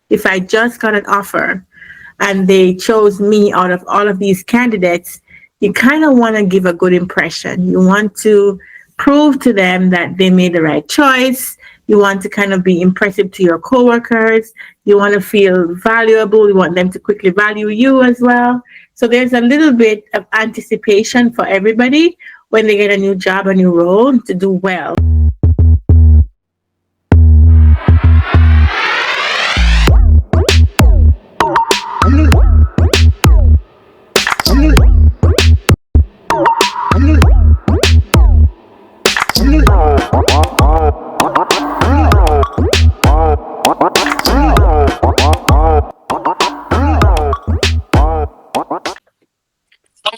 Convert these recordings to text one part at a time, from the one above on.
if I just got an offer and they chose me out of all of these candidates, you kind of want to give a good impression. You want to prove to them that they made the right choice. You want to kind of be impressive to your coworkers. You want to feel valuable. You want them to quickly value you as well. So there's a little bit of anticipation for everybody when they get a new job, a new role, to do well.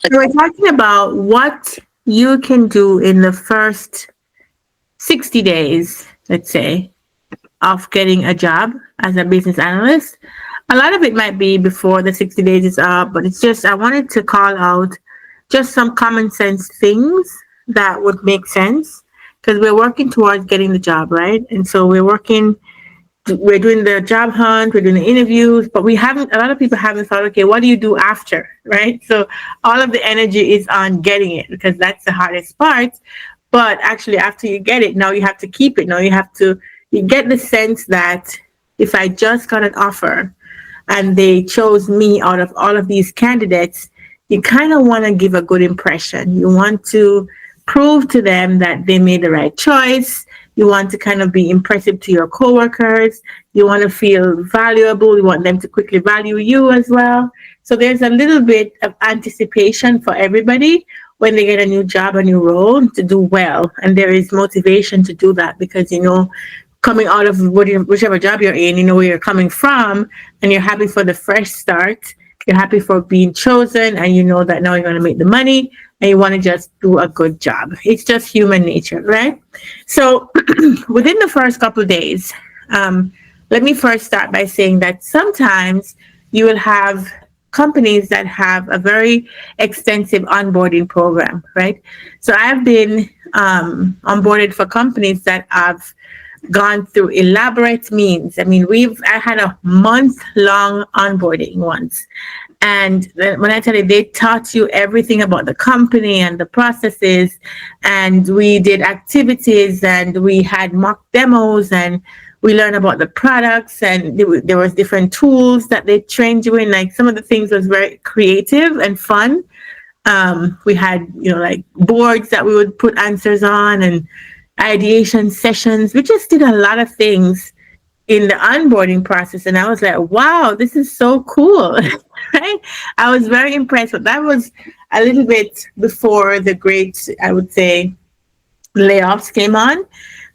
So we're talking about what you can do in the first 60 days, let's say, of getting a job as a business analyst. A lot of it might be before the 60 days is up, but it's just, I wanted to call out just some common sense things that would make sense because we're working towards getting the job, right? And so we're doing the job hunt, we're doing the interviews, but a lot of people haven't thought, okay, what do you do after, right? So all of the energy is on getting it because that's the hardest part. But actually, after you get it, now you have to keep it. Now you get the sense that if I just got an offer and they chose me out of all of these candidates, you kind of want to give a good impression. You want to prove to them that they made the right choice. You want to kind of be impressive to your coworkers. You want to feel valuable. You want them to quickly value you as well. So there's a little bit of anticipation for everybody when they get a new job, a new role, to do well. And there is motivation to do that because, coming out of whichever job you're in, you know where you're coming from, and you're happy for the fresh start. You're happy for being chosen, and you know that now you're going to make the money, and you want to just do a good job. It's just human nature, right? So within the first couple of days, let me first start by saying that sometimes you will have companies that have a very extensive onboarding program, right? So I've been onboarded for companies that have gone through elaborate means. I mean, I had a month-long onboarding once. And when I tell you, they taught you everything about the company and the processes, and we did activities, and we had mock demos, and we learned about the products, and there was different tools that they trained you in. Like some of the things was very creative and fun. We had, like boards that we would put answers on, and ideation sessions. We just did a lot of things in the onboarding process, and I was like, wow, this is so cool. Right? I was very impressed, but that was a little bit before the great, I would say, layoffs came on.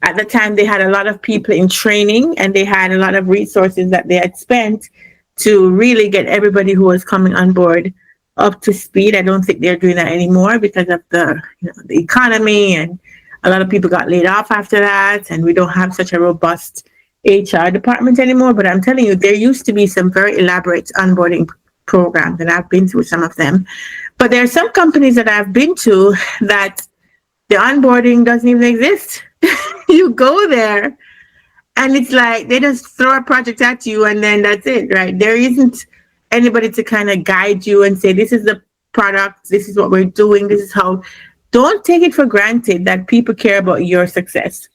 At the time, they had a lot of people in training, and they had a lot of resources that they had spent to really get everybody who was coming on board up to speed. I don't think they're doing that anymore because of the economy, and a lot of people got laid off after that, and we don't have such a robust HR department anymore. But I'm telling you, there used to be some very elaborate onboarding programs, and I've been through some of them. But there are some companies that I've been to that the onboarding doesn't even exist. You go there, and it's like they just throw a project at you, and then that's it, right? There isn't anybody to kind of guide you and say, this is the product, this is what we're doing, this is how. Don't take it for granted that people care about your success,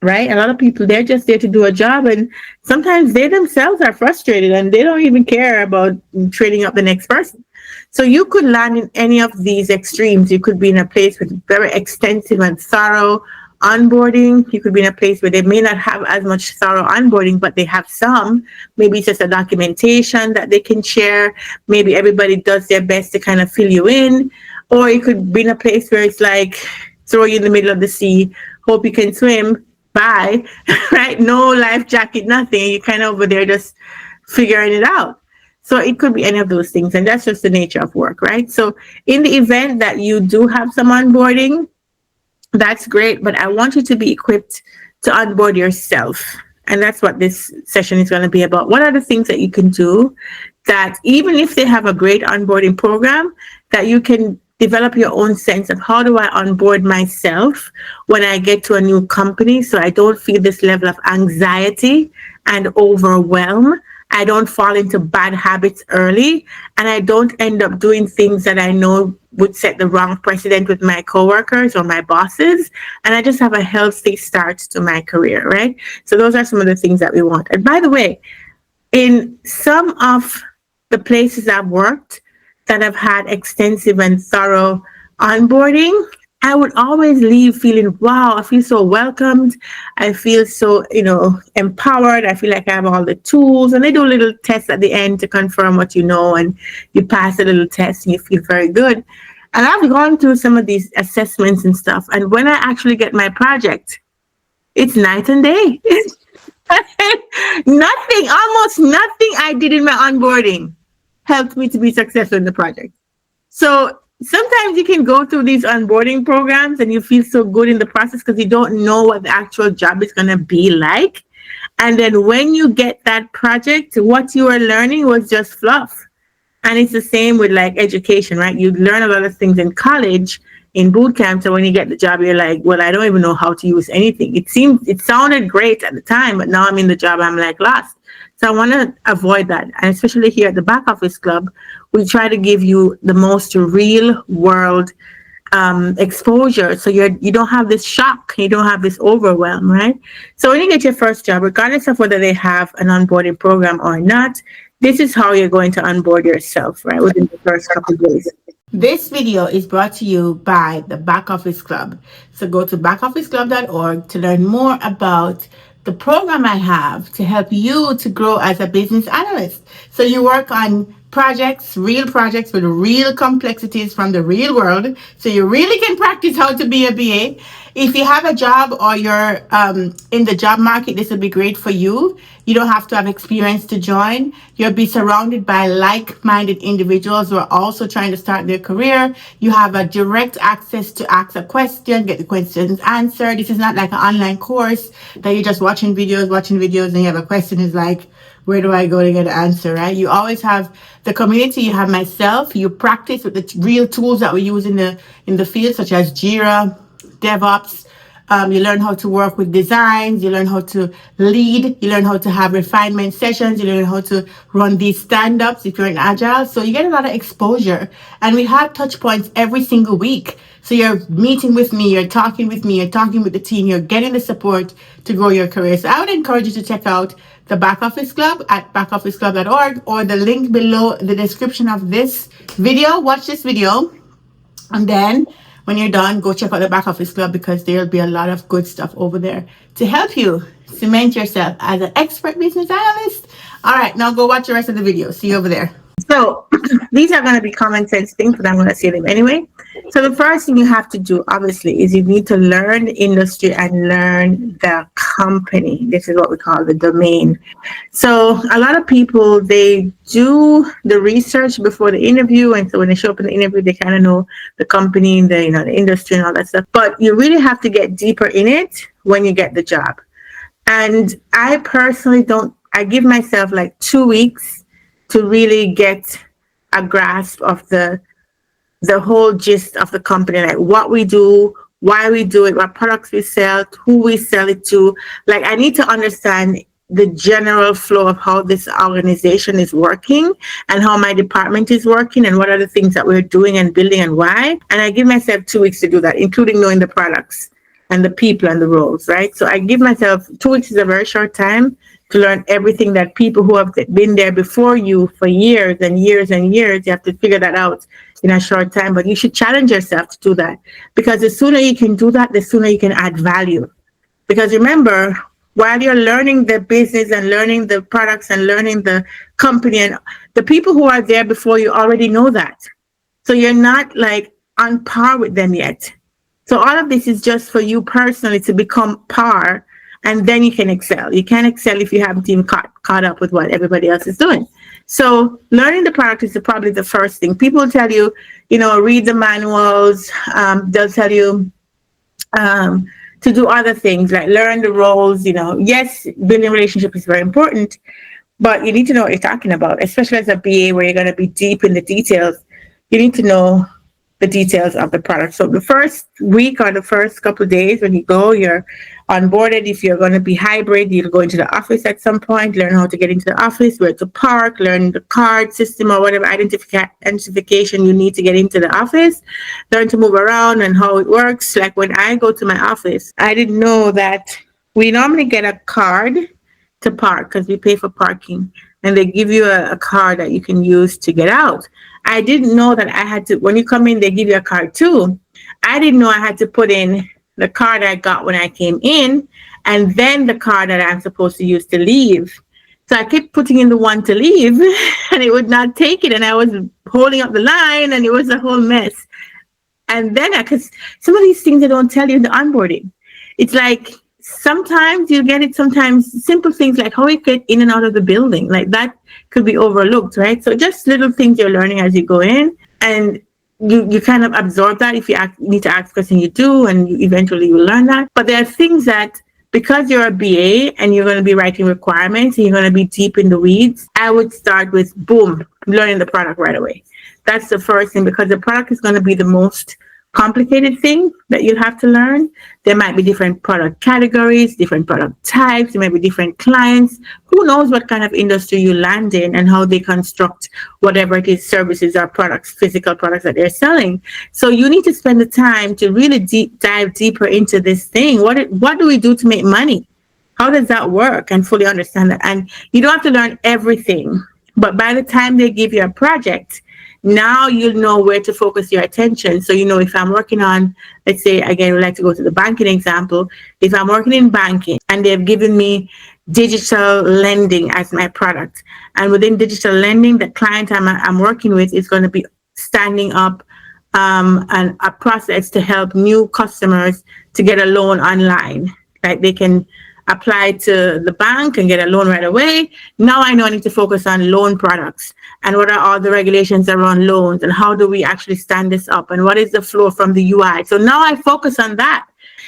right? A lot of people, they're just there to do a job, and sometimes they themselves are frustrated and they don't even care about training up the next person. So you could land in any of these extremes. You could be in a place with very extensive and thorough onboarding. You could be in a place where they may not have as much thorough onboarding, but they have some. Maybe it's just a documentation that they can share. Maybe everybody does their best to kind of fill you in. Or you could be in a place where it's like throw you in the middle of the sea, hope you can swim, bye, right? No life jacket, nothing. You're kind of over there just figuring it out. So it could be any of those things, and that's just the nature of work, right? So in the event that you do have some onboarding, that's great, but I want you to be equipped to onboard yourself. And that's what this session is going to be about. What are the things that you can do that even if they have a great onboarding program, that you can develop your own sense of how do I onboard myself when I get to a new company so I don't feel this level of anxiety and overwhelm. I don't fall into bad habits early, and I don't end up doing things that I know would set the wrong precedent with my coworkers or my bosses. And I just have a healthy start to my career, right? So those are some of the things that we want. And by the way, in some of the places I've worked that have had extensive and thorough onboarding, I would always leave feeling, wow, I feel so welcomed. I feel so, empowered. I feel like I have all the tools. And they do a little test at the end to confirm what you know. And you pass a little test and you feel very good. And I've gone through some of these assessments and stuff. And when I actually get my project, it's night and day. Almost nothing I did in my onboarding helped me to be successful in the project. So sometimes you can go through these onboarding programs and you feel so good in the process because you don't know what the actual job is going to be like. And then when you get that project, what you are learning was just fluff. And it's the same with like education, right? You learn a lot of things in college, in boot camp. So when you get the job, you're like, well, I don't even know how to use anything. It sounded great at the time, but now I'm in the job, I'm like lost. So I want to avoid that. And especially here at the Back Office Club, we try to give you the most real world exposure. So you don't have this shock, you don't have this overwhelm, right? So when you get your first job, regardless of whether they have an onboarding program or not, this is how you're going to onboard yourself, right? Within the first couple of days. This video is brought to you by the Back Office Club. So go to backofficeclub.org to learn more about the program I have to help you to grow as a business analyst. So you work on real projects with real complexities from the real world. So you really can practice how to be a BA. If you have a job or you're in the job market, this will be great for you. You don't have to have experience to join. You'll be surrounded by like-minded individuals who are also trying to start their career. You have a direct access to ask a question, get the questions answered. This is not like an online course that you're just watching videos, and you have a question is like, where do I go to get an answer, right? You always have the community. You have myself. You practice with the real tools that we use in the field, such as Jira, DevOps. You learn how to work with designs. You learn how to lead. You learn how to have refinement sessions. You learn how to run these stand-ups if you're in agile. So you get a lot of exposure. And we have touch points every single week. So you're meeting with me, you're talking with me, you're talking with the team, you're getting the support to grow your career. So I would encourage you to check out the Back Office Club at backofficeclub.org or the link below the description of this video. Watch this video. And then when you're done, go check out the Back Office Club because there'll be a lot of good stuff over there to help you cement yourself as an expert business analyst. All right, now go watch the rest of the video. See you over there. So these are going to be common sense things, but I'm going to say them anyway. So the first thing you have to do, obviously, is you need to learn the industry and learn the company. This is what we call the domain. So a lot of people, they do the research before the interview. And so when they show up in the interview, they kind of know the company, the industry and all that stuff. But you really have to get deeper in it when you get the job. And I personally I give myself like 2 weeks to really get a grasp of the whole gist of the company, like what we do, why we do it, what products we sell, who we sell it to. Like I need to understand the general flow of how this organization is working and how my department is working and what are the things that we're doing and building and why. And I give myself 2 weeks to do that, including knowing the products and the people and the roles, right? So I give myself 2 weeks is a very short time to learn everything that people who have been there before you for years and years and years, you have to figure that out in a short time. But you should challenge yourself to do that, because the sooner you can do that, the sooner you can add value. Because remember, while you're learning the business and learning the products and learning the company, and the people who are there before you already know that. So you're not like on par with them yet. So all of this is just for you personally to become par, and then you can excel. You can't excel if you haven't even caught up with what everybody else is doing. So learning the product is probably the first thing. People will tell you, read the manuals. They'll tell you to do other things, like learn the roles. Yes, building relationship is very important, but you need to know what you're talking about, especially as a BA where you're going to be deep in the details. You need to know the details of the product. So the first week or the first couple of days when you go, you're onboarded. If you're going to be hybrid, you'll go into the office at some point, learn how to get into the office, where to park, learn the card system or whatever identification you need to get into the office, learn to move around and how it works. Like when I go to my office, I didn't know that we normally get a card to park because we pay for parking, and they give you a card that you can use to get out. I didn't know that I had to, when you come in, they give you a card too. I didn't know I had to put in the card I got when I came in and then the card that I'm supposed to use to leave. So I kept putting in the one to leave and it would not take it. And I was holding up the line and it was a whole mess. And then, because some of these things they don't tell you in the onboarding, it's like, sometimes you get it, sometimes simple things like how you get in and out of the building, like that could be overlooked, right? So just little things you're learning as you go in, and you kind of absorb that. If you need to ask questions, you do, and eventually you will learn that. But there are things that, because you're a BA and you're going to be writing requirements and you're going to be deep in the weeds, I would start with, boom, learning the product right away. That's the first thing, because the product is going to be the most complicated thing that you'll have to learn. There might be different product categories, different product types, there might be different clients. Who knows what kind of industry you land in and how they construct whatever it is, services or products, physical products that they're selling. So you need to spend the time to really dive deeper into this thing. What do we do to make money? How does that work? And fully understand that. And you don't have to learn everything, but by the time they give you a project, now you'll know where to focus your attention. So, if I'm working on, let's say, again, we like to go to the banking example. If I'm working in banking and they've given me digital lending as my product, and within digital lending, the client I'm working with is going to be standing up a process to help new customers to get a loan online. Like they can apply to the bank and get a loan right away. Now I know I need to focus on loan products and what are all the regulations around loans and how do we actually stand this up and what is the flow from the UI. So now I focus on that.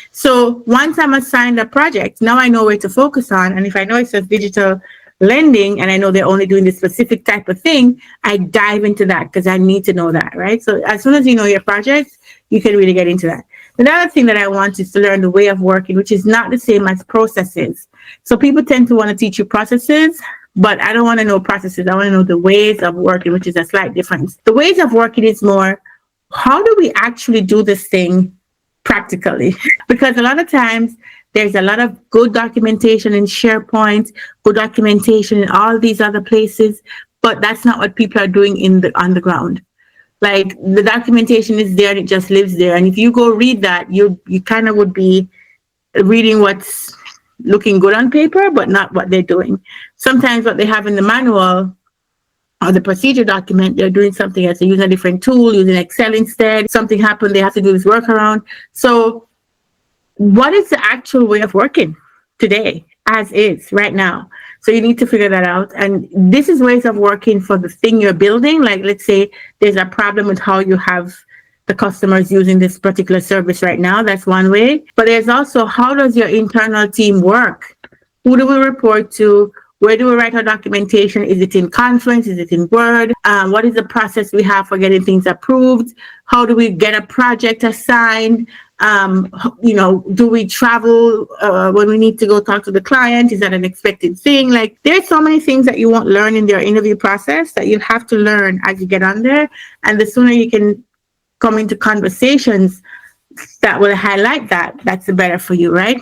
So once I'm assigned a project, now I know where to focus on. And if I know it says digital lending and I know they're only doing this specific type of thing, I dive into that because I need to know that, right? So as soon as you know your project, you can really get into that. Another thing that I want is to learn the way of working, which is not the same as processes. So people tend to want to teach you processes, but I don't want to know processes. I want to know the ways of working, which is a slight difference. The ways of working is more, how do we actually do this thing practically? Because a lot of times there's a lot of good documentation in SharePoint, good documentation in all these other places, but that's not what people are doing on the ground. Like the documentation is there and it just lives there. And if you go read that, you kind of would be reading what's looking good on paper, but not what they're doing. Sometimes what they have in the manual or the procedure document, they're doing something else. They're using a different tool, using Excel instead. Something happened, they have to do this workaround. So what is the actual way of working today as is right now? So you need to figure that out. And this is ways of working for the thing you're building. Like, let's say there's a problem with how you have the customers using this particular service right now. That's one way. But there's also, how does your internal team work? Who do we report to? Where do we write our documentation? Is it in Confluence? Is it in Word? What is the process we have for getting things approved? How do we get a project assigned? Do we travel when we need to go talk to the client? Is that an expected thing? Like, there's so many things that you won't learn in their interview process that you have to learn as you get on there. And the sooner you can come into conversations that will highlight that, that's the better for you, right?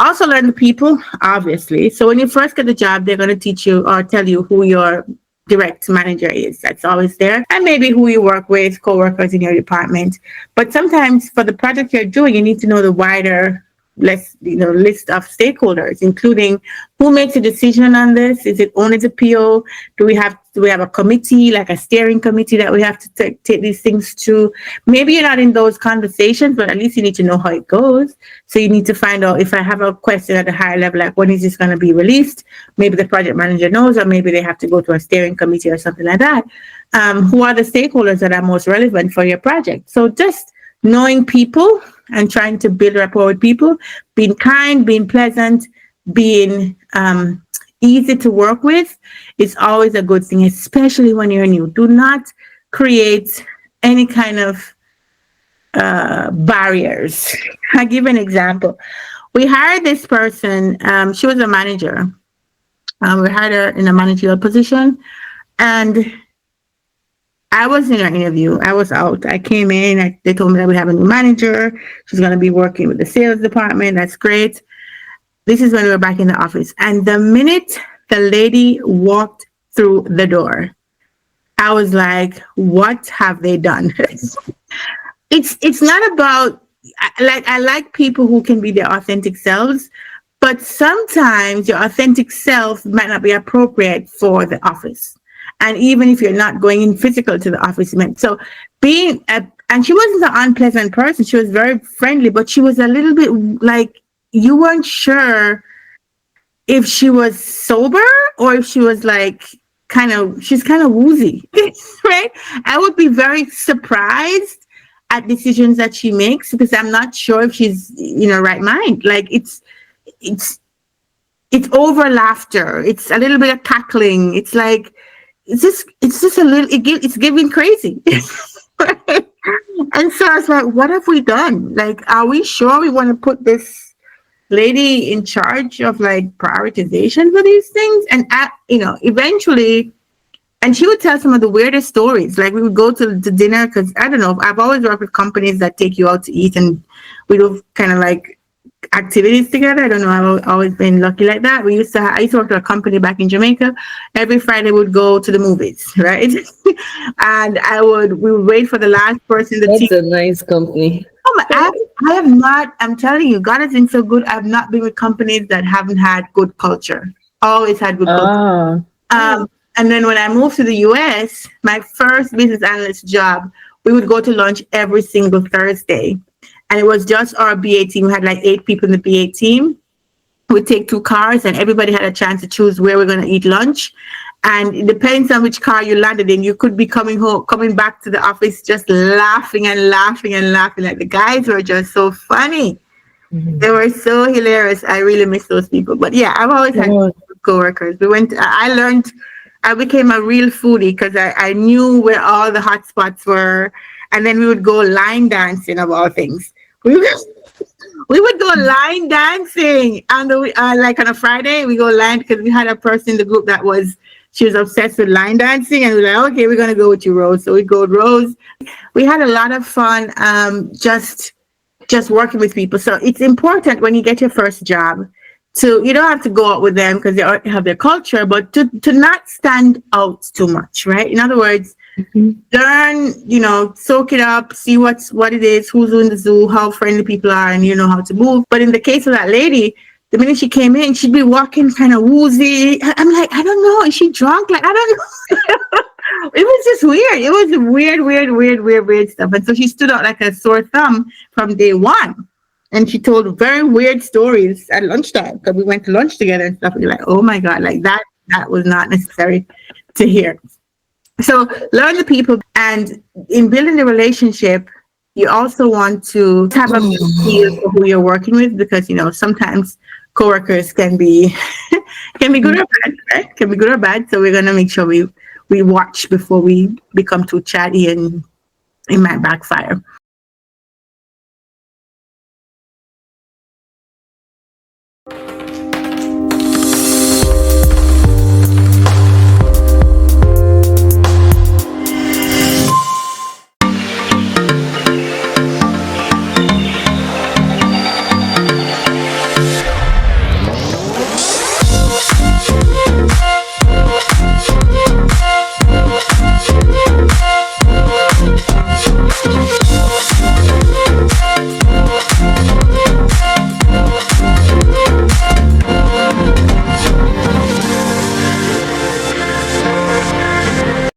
Also learn the people, obviously. So when you first get the job, they're going to teach you or tell you who your direct manager is. That's always there. And maybe who you work with, co-workers in your department. But sometimes for the project you're doing, you need to know the wider list of stakeholders, including who makes a decision on this. Is it only the PO? Do we have a committee, like a steering committee that we have to take these things to? Maybe you're not in those conversations, but at least you need to know how it goes. So you need to find out, if I have a question at a higher level, like when is this going to be released? Maybe the project manager knows, or maybe they have to go to a steering committee or something like that. Who are the stakeholders that are most relevant for your project? So just knowing people and trying to build rapport with people, being kind, being pleasant, being easy to work with is always a good thing, especially when you're new. Do not create any kind of barriers. I'll give an example. We hired this person. She was a manager. We hired her in a managerial position, and I was in her interview. I was out. I came in. They told me that we have a new manager. She's going to be working with the sales department. That's great. This is when we were back in the office. And the minute the lady walked through the door, I was like, what have they done? It's not about, I like people who can be their authentic selves, but sometimes your authentic self might not be appropriate for the office. And even if you're not going in physical to the office, so and she wasn't an unpleasant person. She was very friendly, but she was a little bit like, you weren't sure if she was sober or if she was like she's kind of woozy, right? I would be very surprised at decisions that she makes because I'm not sure if she's in her right mind. Like it's over laughter. It's a little bit of cackling. It's like it's just a little. It's giving crazy. And so I was like, what have we done? Like, are we sure we want to put this lady in charge of like prioritization for these things? And eventually, and she would tell some of the weirdest stories. Like we would go to dinner because I don't know. I've always worked with companies that take you out to eat, and we do kind of like activities together. I don't know. I've always been lucky like that. I used to work at a company back in Jamaica. Every Friday we'd go to the movies, right? And we would wait for the last person. That's a nice company. Oh my, I have not. I'm telling you, God has been so good. I've not been with companies that haven't had good culture. Always had good culture. And then when I moved to the US, my first business analyst job, we would go to lunch every single Thursday. And it was just our BA team. We had like 8 people in the BA team. We'd take 2 cars and everybody had a chance to choose where we're going to eat lunch. And it depends on which car you landed in. You could be coming back to the office just laughing and laughing and laughing. Like the guys were just so funny. Mm-hmm. They were so hilarious. I really miss those people. But yeah, I've always had coworkers. I became a real foodie because I knew where all the hot spots were. And then we would go line dancing, of all things. We would go line dancing like on a Friday. We go line because we had a person in the group she was obsessed with line dancing, and we were like, okay, we're gonna go with you, Rose. So we go with Rose. We had a lot of fun, just working with people. So it's important when you get your first job you don't have to go out with them because they already have their culture, but to not stand out too much, right? In other words, learn, soak it up, see what it is, who's in the zoo, how friendly people are, and you know how to move. But in the case of that lady, the minute she came in, she'd be walking kind of woozy. I'm like, I don't know. Is she drunk? Like, I don't know. It was just weird. It was weird stuff. And so she stood out like a sore thumb from day one. And she told very weird stories at lunchtime because we went to lunch together and stuff. And you're like, oh my God, like that was not necessary to hear. So learn the people, and in building the relationship, you also want to have a feel for who you're working with because sometimes coworkers can be good or bad, right? Can be good or bad. So we're gonna make sure we watch before we become too chatty and it might backfire.